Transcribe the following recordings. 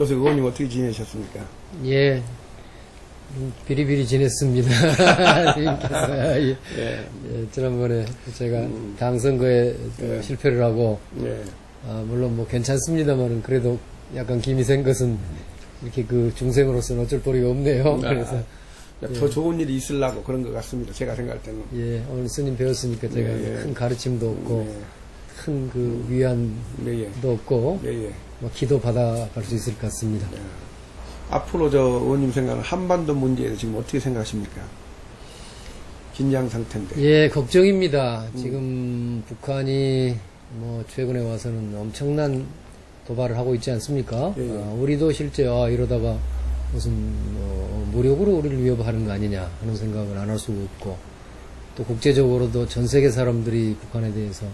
어서 의원님 어떻게 지내셨습니까? 예, 비리비리 지냈습니다. 님께서. 예. 지난번에 제가 당 선거에 실패를 하고, 물론 뭐 괜찮습니다만은 그래도 약간 김이 센 것은 이렇게 그 중생으로서는 어쩔 도리가 없네요. 그래서. 더 좋은 일이 있으려고 그런 것 같습니다. 제가 생각할 때는. 예, 오늘 스님 배웠으니까 제가 큰 가르침도 없고, 큰 그 위안도 없고, 뭐 기도 받아갈 수 있을 것 같습니다. 앞으로 저 의원님 생각은 한반도 문제에 지금 어떻게 생각하십니까? 긴장 상태인데. 예, 걱정입니다. 지금 북한이 뭐 최근에 와서는 엄청난 도발을 하고 있지 않습니까? 우리도 실제 이러다가 무슨 무력으로 우리를 위협하는 거 아니냐 하는 생각을 안 할 수가 없고, 또 국제적으로도 전 세계 사람들이 북한에 대해서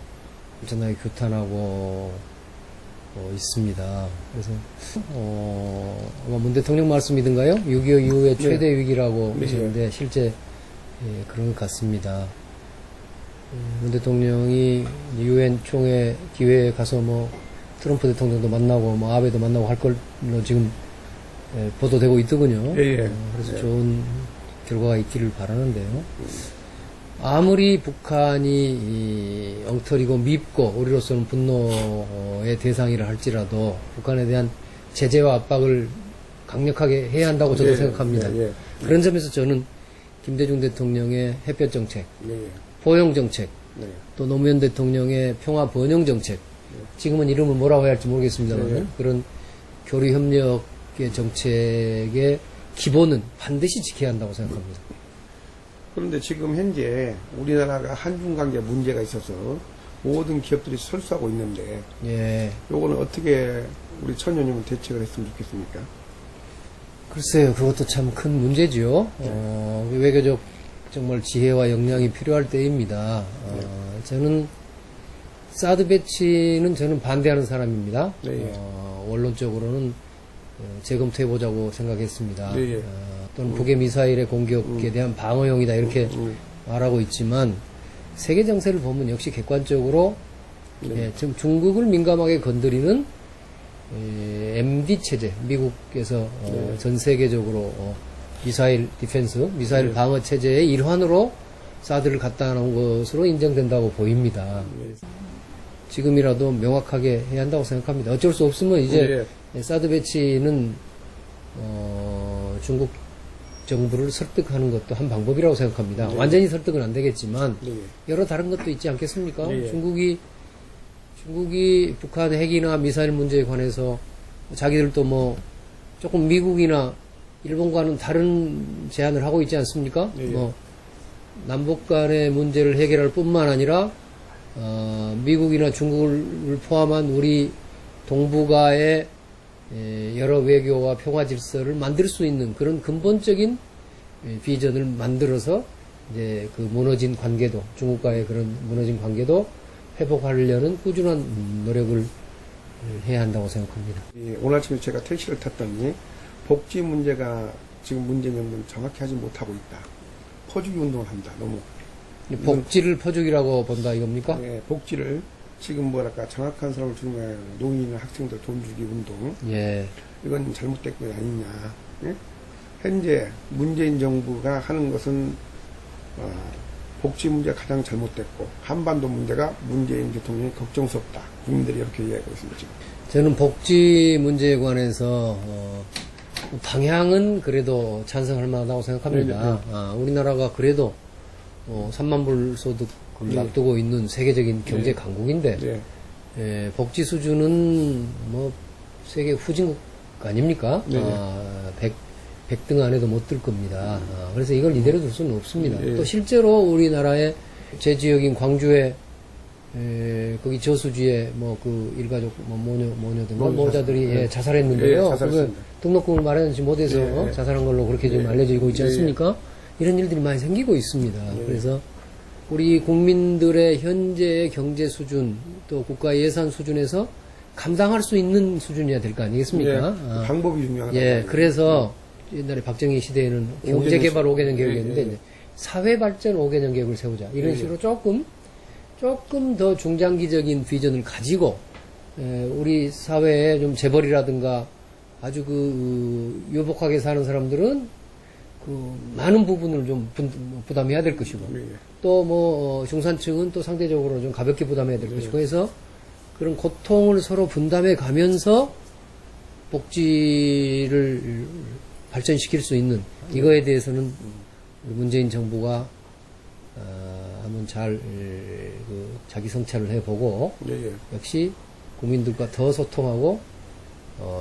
엄청나게 규탄하고 있습니다. 그래서 아마 문 대통령 말씀이든가요? 6.25 이후의 최대 위기라고 하시는데 실제 그런 것 같습니다. 문 대통령이 유엔 총회 기회에 가서 뭐 트럼프 대통령도 만나고 뭐 아베도 만나고 할 걸로 지금 보도되고 있더군요. 그래서 좋은 결과가 있기를 바라는데요. 아무리 북한이 엉터리고 밉고 우리로서는 분노의 대상이라 할지라도 북한에 대한 제재와 압박을 강력하게 해야 한다고 저도 생각합니다. 그런 점에서 저는 김대중 대통령의 햇볕 정책, 포용 정책, 또 노무현 대통령의 평화 번영 정책, 지금은 이름을 뭐라고 해야 할지 모르겠습니다만 그런 교류 협력의 정책의 기본은 반드시 지켜야 한다고 생각합니다. 그런데 지금 현재 우리나라가 한중 관계 문제가 있어서 모든 기업들이 설수하고 있는데, 요거는 어떻게 우리 천연님은 대책을 했으면 좋겠습니까? 글쎄요, 그것도 참 큰 문제지요. 외교적 정말 지혜와 역량이 필요할 때입니다. 저는 사드 배치는 저는 반대하는 사람입니다. 원론적으로는 재검토해보자고 생각했습니다. 또는 북의 미사일의 공격에 대한 방어용이다 이렇게 말하고 있지만 세계 정세를 보면 역시 객관적으로 지금 중국을 민감하게 건드리는 MD 체제, 미국에서 전 세계적으로 미사일 디펜스, 미사일 방어 체제의 일환으로 사드를 갖다 놓은 것으로 인정된다고 보입니다. 지금이라도 명확하게 해야 한다고 생각합니다. 어쩔 수 없으면 이제 사드 배치는 중국 정부를 설득하는 것도 한 방법이라고 생각합니다. 완전히 설득은 안 되겠지만 여러 다른 것도 있지 않겠습니까? 중국이 북한 핵이나 미사일 문제에 관해서 자기들도 뭐 조금 미국이나 일본과는 다른 제안을 하고 있지 않습니까? 뭐 남북 간의 문제를 해결할 뿐만 아니라 미국이나 중국을 포함한 우리 동북아의 여러 외교와 평화 질서를 만들 수 있는 그런 근본적인 비전을 만들어서 이제 그 무너진 관계도, 중국과의 그런 무너진 관계도 회복하려는 꾸준한 노력을 해야 한다고 생각합니다. 오늘 아침에 제가 택시를 탔더니 복지 문제가 지금 문재인정부는 정확히 하지 못하고 있다. 퍼주기 운동을 한다. 너무. 복지를 퍼주기라고 본다 이겁니까? 복지를 지금 뭐랄까 정확한 사람을 주는 노인이나 학생들 돈 주기 운동. 이건 잘못된 것 아니냐. 현재 문재인 정부가 하는 것은 복지 문제가 가장 잘못됐고 한반도 문제가 문재인 대통령이 걱정스럽다. 국민들이 이렇게 이야기하고 있습니다. 지금. 저는 복지 문제에 관해서 방향은 그래도 찬성할 만하다고 생각합니다. 우리나라가 그래도 3만 불 소득을 앞두고 있는 세계적인 경제 강국인데 복지 수준은 뭐 세계 후진국 아닙니까? 100등 안에도 못 들 겁니다. 그래서 이걸 이대로 둘 수는 없습니다. 또 실제로 우리나라의 제 지역인 광주에 거기 저수지에 뭐 그 일가족 뭐 모녀들 모자들이 자살했는데요. 등록금을 마련하지 못해서 자살한 걸로 그렇게 좀 알려지고 있지 않습니까? 이런 일들이 많이 생기고 있습니다. 그래서 우리 국민들의 현재의 경제 수준 또 국가 예산 수준에서 감당할 수 있는 수준이어야 될 거 아니겠습니까? 방법이 중요하다. 그래서 옛날에 박정희 시대에는 경제개발 5개년 계획이었는데 이제 사회발전 5개년 계획을 세우자 이런 식으로 조금 더 중장기적인 비전을 가지고 우리 사회에 좀 재벌이라든가 아주 유복하게 사는 사람들은 많은 부분을 좀 부담해야 될 것이고, 예. 또 중산층은 또 상대적으로 좀 가볍게 부담해야 될 것이고 해서 그런 고통을 서로 분담해 가면서 복지를 발전시킬 수 있는 이거에 대해서는 우리 문재인 정부가 한번 잘 자기 성찰을 해보고 예. 역시 국민들과 더 소통하고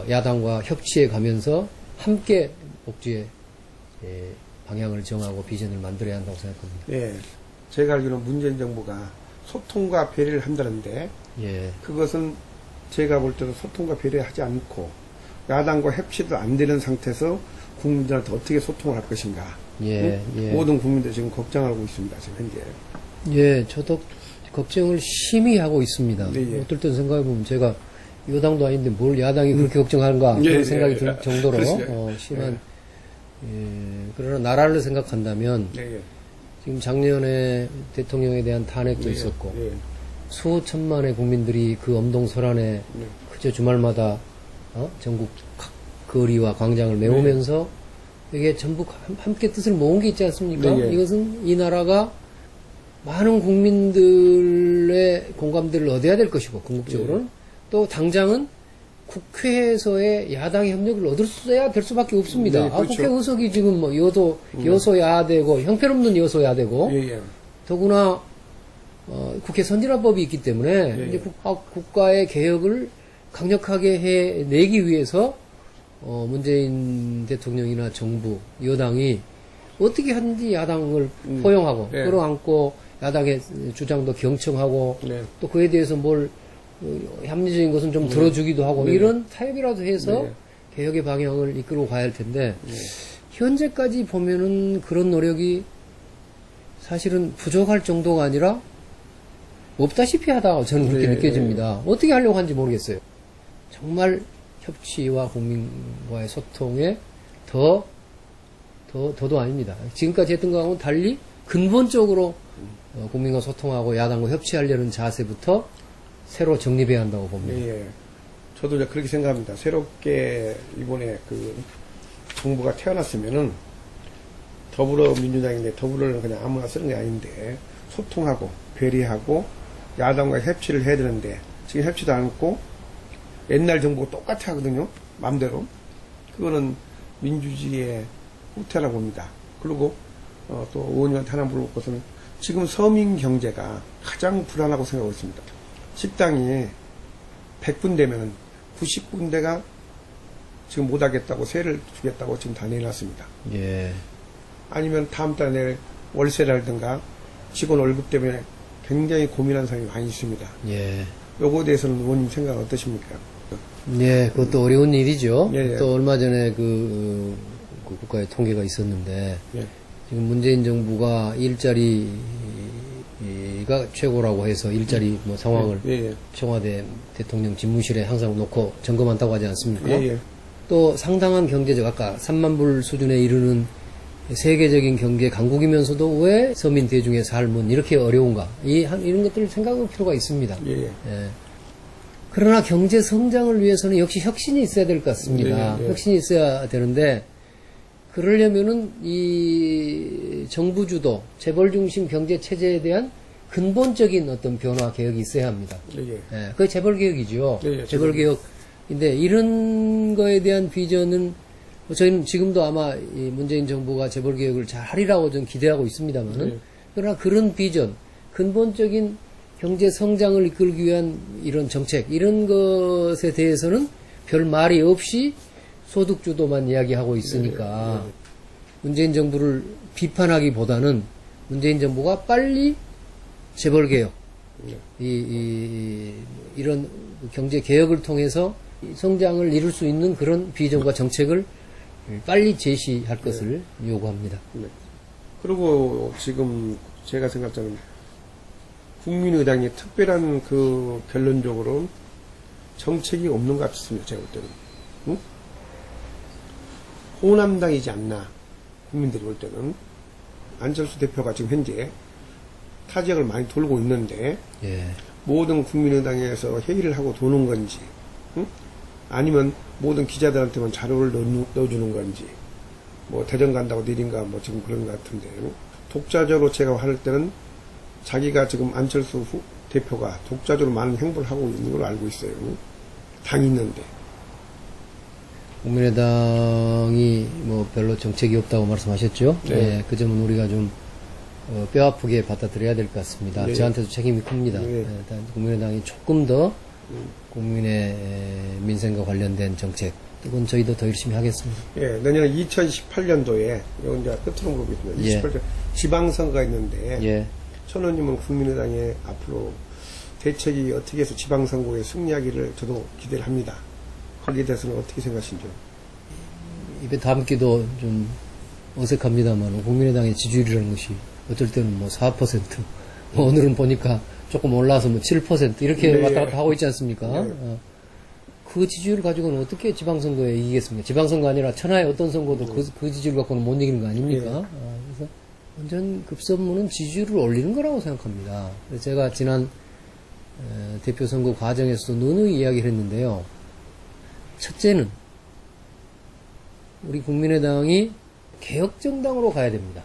야당과 협치해 가면서 함께 복지의 방향을 정하고 비전을 만들어야 한다고 생각합니다. 예. 제가 알기로는 문재인 정부가 소통과 배려를 한다는데 예. 그것은 제가 볼 때도 소통과 배려하지 않고 야당과 협치도 안 되는 상태에서 국민들한테 어떻게 소통을 할 것인가. 예, 응? 예. 모든 국민들 지금 걱정하고 있습니다. 지금 현재. 예, 저도 걱정을 심히 하고 있습니다. 예, 예. 어떨 땐 생각해보면 제가 여당도 아닌데 뭘 야당이 그렇게 걱정하는가 예, 그런 예, 생각이 예. 들 정도로 그렇죠. 심한 그러나 나라를 생각한다면 예, 예. 지금 작년에 대통령에 대한 탄핵도 예, 있었고 예. 수천만의 국민들이 그 엄동설안에 네. 그저 주말마다 전국 각 거리와 광장을 메우면서 이게 전부 함께 뜻을 모은 게 있지 않습니까? 네, 예. 이것은 이 나라가 많은 국민들의 공감대를 얻어야 될 것이고 궁극적으로는 또 당장은 국회에서의 야당의 협력을 얻어야 될 수밖에 없습니다. 네, 그렇죠. 국회 의석이 지금 여소야되고 형편없는 여소야되고 예, 예. 더구나 국회 선진화법이 있기 때문에 예, 이제 예. 국가의 개혁을 강력하게 해내기 위해서 문재인 대통령이나 정부, 여당이 어떻게 하든지 야당을 포용하고 네. 끌어안고 야당의 주장도 경청하고 네. 또 그에 대해서 뭘 합리적인 것은 좀 들어주기도 하고 네. 이런 타협이라도 해서 네. 개혁의 방향을 이끌고 가야 할 텐데 네. 현재까지 보면은 그런 노력이 사실은 부족할 정도가 아니라 없다시피 하다가 저는 그렇게 네. 느껴집니다. 어떻게 하려고 하는지 모르겠어요. 정말 협치와 국민과의 소통에 더도 아닙니다. 지금까지 했던 거하고는 달리 근본적으로 국민과 소통하고 야당과 협치하려는 자세부터 새로 정립해야 한다고 봅니다. 예. 저도 이제 그렇게 생각합니다. 새롭게 이번에 그 정부가 태어났으면은 더불어민주당인데 더불어는 그냥 아무나 쓰는 게 아닌데 소통하고 배려하고 야당과 협치를 해야 되는데 지금 협치도 않고 옛날 정부가 똑같이 하거든요. 마음대로. 그거는 민주주의의 후퇴라고 봅니다. 그리고 또 의원님한테 하나 물어볼 것은 지금 서민 경제가 가장 불안하고 생각하고 있습니다. 식당이 100군 되면 90군데가 지금 못하겠다고 세를 주겠다고 지금 다 내놨습니다. 예. 아니면 다음 달에 낼 월세라든가 직원 월급 때문에 굉장히 고민하는 사람이 많이 있습니다. 예. 요거에 대해서는 의원님 생각 어떠십니까? 예, 그것도 어려운 일이죠. 예, 예. 또 얼마 전에 그 국가의 통계가 있었는데 예. 지금 문재인 정부가 일자리가 최고라고 해서 일자리 뭐 상황을 예, 예. 청와대 대통령 집무실에 항상 놓고 점검한다고 하지 않습니까? 예, 예. 또 상당한 경제적 아까 3만 불 수준에 이르는 세계적인 경제 강국이면서도 왜 서민 대중의 삶은 이렇게 어려운가? 이런 것들을 생각할 필요가 있습니다. 예, 예. 예. 그러나 경제 성장을 위해서는 역시 혁신이 있어야 될 것 같습니다. 예, 예. 혁신이 있어야 되는데 그러려면은 이 정부 주도 재벌 중심 경제 체제에 대한 근본적인 어떤 변화 개혁이 있어야 합니다. 예, 예. 예, 그게 재벌 개혁이죠. 예, 예, 재벌 개혁인데 이런 거에 대한 비전은 저희는 지금도 아마 이 문재인 정부가 재벌 개혁을 잘 하리라고 좀 기대하고 있습니다만은 네. 그러나 그런 비전, 근본적인 경제 성장을 이끌기 위한 이런 정책, 이런 것에 대해서는 별 말이 없이 소득 주도만 이야기하고 있으니까 문재인 정부를 비판하기보다는 문재인 정부가 빨리 재벌 개혁, 이런 경제 개혁을 통해서 성장을 이룰 수 있는 그런 비전과 정책을 빨리 제시할 것을 요구합니다. 네. 그리고 지금 제가 생각할 때는 국민의당이 특별한 그 결론적으로 정책이 없는 것 같습니다. 제가 볼 때는. 응? 호남당이지 않나. 국민들이 볼 때는. 안철수 대표가 지금 현재 타 지역을 많이 돌고 있는데 예. 모든 국민의당에서 회의를 하고 도는 건지 응? 아니면 모든 기자들한테만 자료를 넣어주는 건지, 뭐 대전 간다고 내린가 뭐 지금 그런 것 같은데, 독자적으로 제가 할 때는 자기가 지금 안철수 대표가 독자적으로 많은 행보를 하고 있는 걸로 알고 있어요. 당이 있는데. 국민의당이 뭐 별로 정책이 없다고 말씀하셨죠? 네. 네, 그 점은 우리가 좀 뼈아프게 받아들여야 될 것 같습니다. 네. 저한테도 책임이 큽니다. 네. 일단 국민의당이 조금 더 국민의 민생과 관련된 정책, 이건 저희도 더 열심히 하겠습니다. 예, 내년 2018년도에, 이건 이제 끝으로 보겠습니다. 예. 28년 지방선거가 있는데, 예. 천원님은 국민의당의 앞으로 대책이 어떻게 해서 지방선거에 승리하기를 저도 기대를 합니다. 거기에 대해서는 어떻게 생각하시죠? 입에 담기도 좀 어색합니다만, 국민의당의 지지율이라는 것이 어쩔 때는 뭐 4%, 뭐 오늘은 보니까 조금 올라서 뭐 7% 이렇게 네. 왔다 갔다 하고 있지 않습니까? 네. 그 지지율 가지고는 어떻게 지방선거에 이기겠습니까? 지방선거 아니라 천하의 어떤 선거도 그 지지율 갖고는 못 이기는 거 아닙니까? 네. 그래서 완전 급선무는 지지율을 올리는 거라고 생각합니다. 그래서 제가 지난 대표 선거 과정에서도 누누이 이야기를 했는데요. 첫째는 우리 국민의당이 개혁정당으로 가야 됩니다.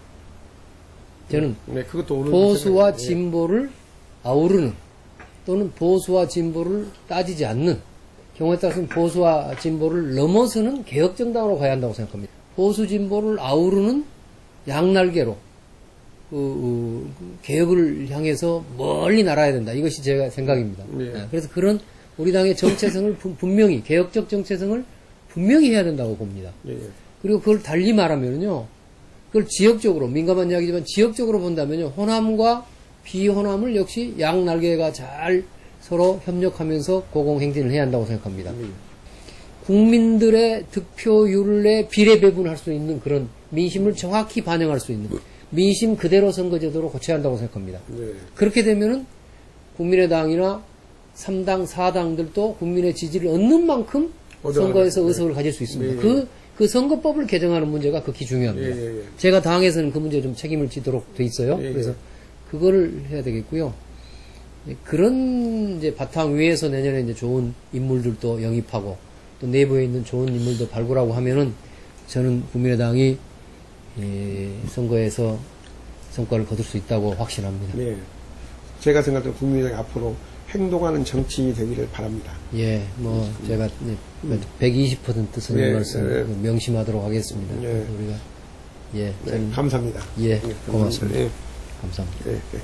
저는 네, 그것도 오늘 보수와 생각이- 진보를 아우르는, 또는 보수와 진보를 따지지 않는, 경우에 따라서는 보수와 진보를 넘어서는 개혁정당으로 가야 한다고 생각합니다. 보수 진보를 아우르는 양날개로 개혁을 향해서 멀리 날아야 된다. 이것이 제 생각입니다. 네. 그래서 그런 우리 당의 정체성을 분명히, 개혁적 정체성을 분명히 해야 된다고 봅니다. 예, 예. 그리고 그걸 달리 말하면요, 그걸 지역적으로, 민감한 이야기지만 지역적으로 본다면요, 호남과 비호남을 역시 양날개가 잘 서로 협력하면서 고공행진을 해야 한다고 생각합니다. 국민들의 득표율에 비례 배분할 수 있는 그런 민심을 정확히 반영할 수 있는 민심 그대로 선거제도로 고쳐야 한다고 생각합니다. 네. 그렇게 되면은 국민의당이나 3당, 4당들도 국민의 지지를 얻는 만큼 선거에서 네. 의석을 가질 수 있습니다. 네. 그 선거법을 개정하는 문제가 극히 중요합니다. 예, 예, 예. 제가 당에서는 그 문제에 좀 책임을 지도록 돼 있어요. 예, 그래서 예. 그거를 해야 되겠고요. 그런 이제 바탕 위에서 내년에 이제 좋은 인물들도 영입하고 또 내부에 있는 좋은 인물도 발굴하고 하면은 저는 국민의당이 선거에서 성과를 거둘 수 있다고 확신합니다. 네. 제가 생각할 때 국민의당이 앞으로 행동하는 정치인이 되기를 바랍니다. 예, 뭐 제가 120% 선생님 네, 말씀 네. 명심하도록 하겠습니다. 네. 그래서 우리가 네, 저는 감사합니다. 예, 네, 고맙습니다. 네, 감사합니다. 네, 네.